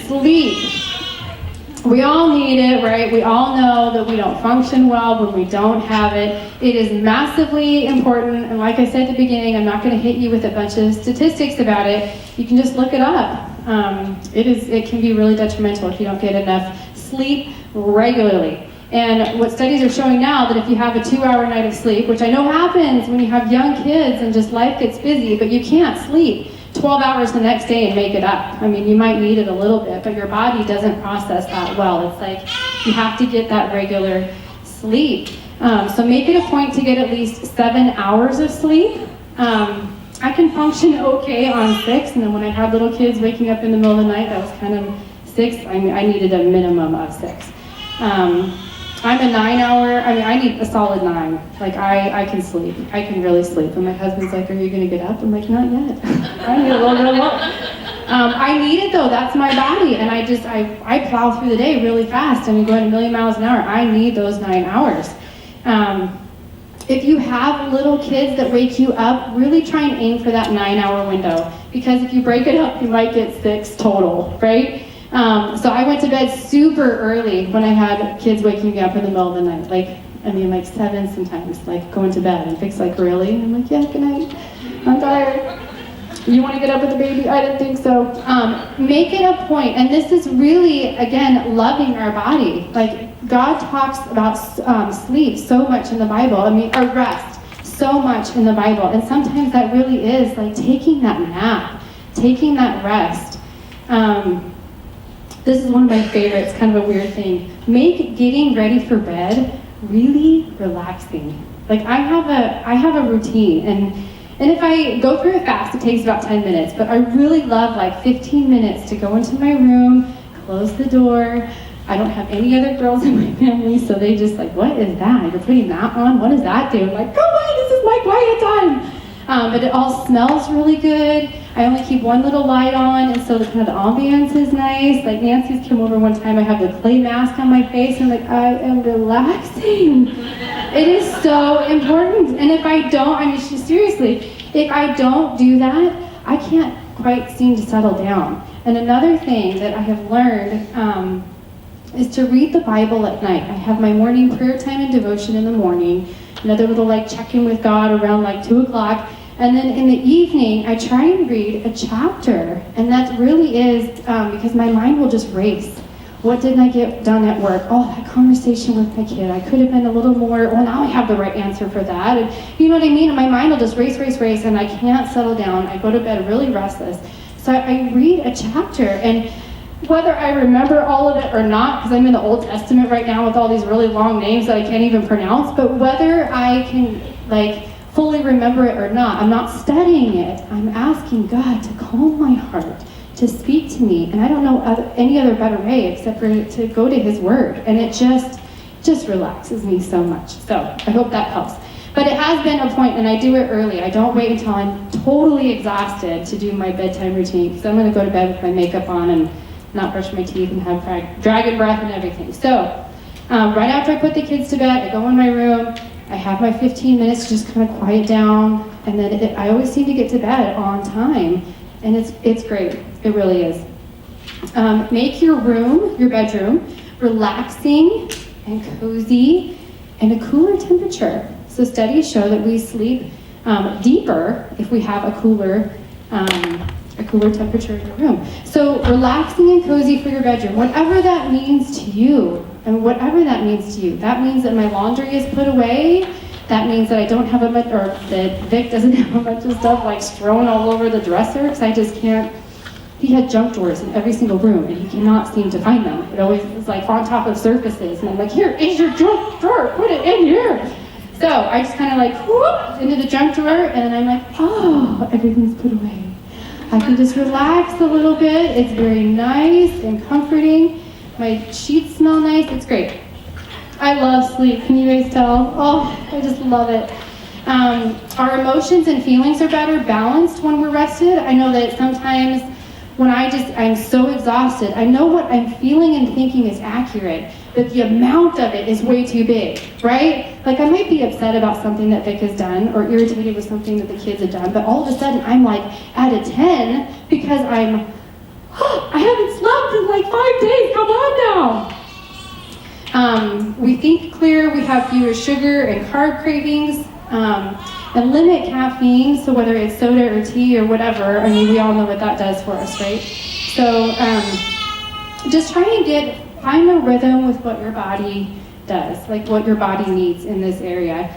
Sleep. We all need it, right? We all know that we don't function well when we don't have it. It is massively important, and like I said at the beginning, I'm not going to hit you with a bunch of statistics about it. You can just look it up. It can be really detrimental if you don't get enough sleep regularly. And what studies are showing now, that if you have a 2-hour night of sleep, which I know happens when you have young kids and just life gets busy, but you can't sleep 12 hours the next day and make it up. I mean, you might need it a little bit, but your body doesn't process that well. It's like you have to get that regular sleep. So make it a point to get at least 7 hours of sleep. I can function okay on 6, and then when I had little kids waking up in the middle of the night, that was kind of 6. I needed a minimum of 6. I'm a 9-hour, I need a solid 9. Like, I can sleep. I can really sleep. And my husband's like, are you going to get up? I'm like, not yet. I need a little bit more. I need it, though. That's my body. And I plow through the day really fast. I'm going a million miles an hour. I need those 9 hours. If you have little kids that wake you up, really try and aim for that 9-hour window. Because if you break it up, you might get 6 total, right? So I went to bed super early when I had kids waking me up in the middle of the night. Like 7 sometimes, like going to bed. And Vic's like, really? And I'm like, yeah, good night. I'm tired. You want to get up with the baby? I didn't think so. Make it a point, and this is really, again, loving our body. Like, God talks about sleep so much in the Bible. Or rest so much in the Bible. And sometimes that really is like taking that nap, taking that rest. This is one of my favorites, kind of a weird thing. Make getting ready for bed really relaxing. Like, I have a routine, and if I go through it fast, it takes about 10 minutes, but I really love like 15 minutes to go into my room, close the door. I don't have any other girls in my family, so they just like, what is that? You're putting that on? What does that do? I'm like, come on, this is my quiet time. But it all smells really good. I only keep one little light on, and so the ambience is nice. Like, Nancy's come over one time, I have the clay mask on my face, and I'm like, I am relaxing. It is so important. And if I don't, seriously, if I don't do that, I can't quite seem to settle down. And another thing that I have learned is to read the Bible at night. I have my morning prayer time and devotion in the morning, another little check-in with God around 2 o'clock. And then in the evening, I try and read a chapter. And that really is because my mind will just race. What didn't I get done at work? Oh, that conversation with my kid. I could have been a little more, well, now I have the right answer for that. And you know what I mean? And my mind will just race, and I can't settle down. I go to bed really restless. So I read a chapter, and whether I remember all of it or not, because I'm in the Old Testament right now with all these really long names that I can't even pronounce, but whether I can, fully remember it or not, I'm not studying it. I'm asking God to calm my heart, to speak to me, and I don't know any other better way except for to go to His Word, and it just relaxes me so much. So I hope that helps. But it has been a point, and I do it early. I don't wait until I'm totally exhausted to do my bedtime routine, because I'm going to go to bed with my makeup on and not brush my teeth and have dragon breath and everything. So right after I put the kids to bed, I go in my room. I have my 15 minutes to just kind of quiet down, and then I always seem to get to bed on time, and it's great. It really is. Make your room, your bedroom, relaxing and cozy and a cooler temperature. So studies show that we sleep deeper if we have a cooler temperature in your room. So relaxing and cozy for your bedroom, whatever that means to you. And whatever that means to you, that means that my laundry is put away. That means that I don't have that Vic doesn't have a bunch of stuff strewn all over the dresser, because I just can't. He had junk drawers in every single room, and he cannot seem to find them. It always is on top of surfaces, and I'm like, here is your junk drawer, put it in here. So I just kind of whoop into the junk drawer, and then I'm like, oh, everything's put away. I can just relax a little bit. It's very nice and comforting. My sheets smell nice. It's great. I love sleep. Can you guys tell? Oh, I just love it. Our emotions and feelings are better balanced when we're rested. I know that sometimes when I'm so exhausted, I know what I'm feeling and thinking is accurate, but the amount of it is way too big, right? I might be upset about something that Vic has done or irritated with something that the kids have done, but all of a sudden I'm at a 10 because I'm I haven't slept in like 5 days, come on now. We think clearer, we have fewer sugar and carb cravings, and limit caffeine, so whether it's soda or tea or whatever, I mean, we all know what that does for us, right? So just try and find a rhythm with what your body does, like what your body needs in this area.